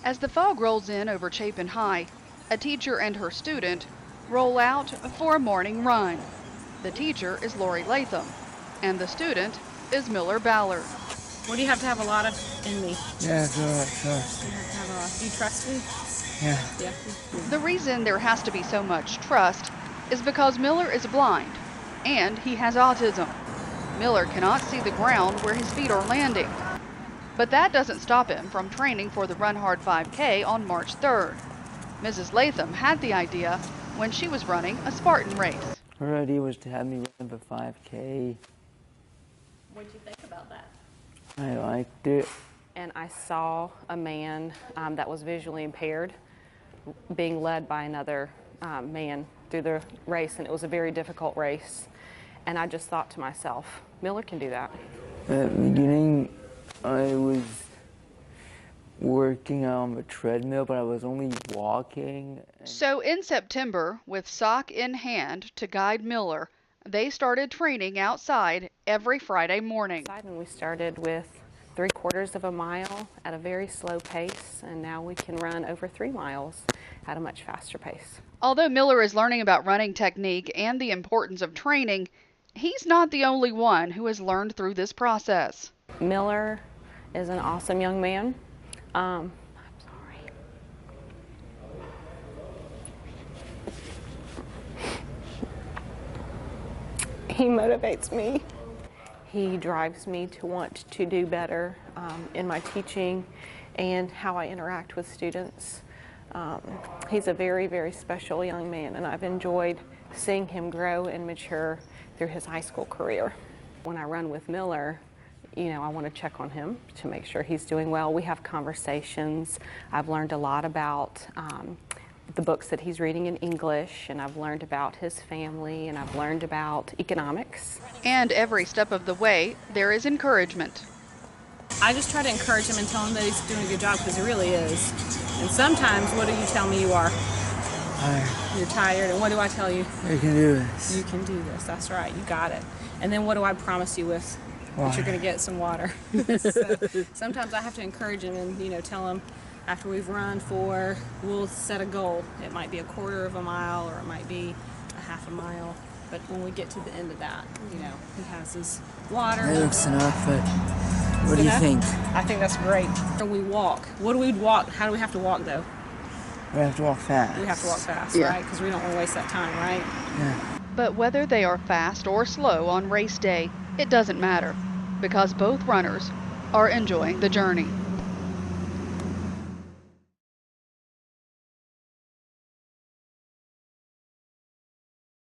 As the fog rolls in over Chapin High, a teacher and her student roll out for a morning run. The teacher is Lori Latham, and the student is Miller Ballard. What do you have to have a lot of in me? Yeah, I feel like trust. You have to have a lot. Do you trust me? Yeah. Yeah. The reason there has to be so much trust is because Miller is blind, and he has autism. Miller cannot see the ground where his feet are landing. But that doesn't stop him from training for the Run Hard 5K on March 3rd. Mrs. Latham had the idea when she was running a Spartan race. Her idea was to have me run the 5K. What did you think about that? I liked it. And I saw a man that was visually impaired being led by another man through the race, and it was a very difficult race. And I just thought to myself, Miller can do that. At the beginning, I was working on the treadmill, but I was only walking. So in September, with sock in hand to guide Miller, they started training outside every Friday morning. And we started with 3/4 of a mile at a very slow pace, and now we can run over 3 miles at a much faster pace. Although Miller is learning about running technique and the importance of training, he's not the only one who has learned through this process. Miller is an awesome young man. I'm sorry. He motivates me. He drives me to want to do better in my teaching and how I interact with students. He's a very, very special young man, and I've enjoyed seeing him grow and mature through his high school career. When I run with Miller, you know, I want to check on him to make sure he's doing well. We have conversations. I've learned a lot about the books that he's reading in English, and I've learned about his family, and I've learned about economics. And every step of the way, there is encouragement. I just try to encourage him and tell him that he's doing a good job, because he really is. And sometimes, what do you tell me you are? Tired. You're tired, and what do I tell you? You can do this. You can do this, that's right, you got it. And then what do I promise you with? Water. That you're going to get some water. So, sometimes I have to encourage him and, you know, tell him after we've run we'll set a goal. It might be 1/4 of a mile, or it might be a 1/2 mile. But when we get to the end of that, you know, he has his water. That looks enough, but what do you think? I think that's great. When we walk, what do we walk? How do we have to walk, though? We have to walk fast. We have to walk fast, Yeah. right? Because we don't want to waste that time, right? Yeah. But whether they are fast or slow on race day, it doesn't matter, because both runners are enjoying the journey.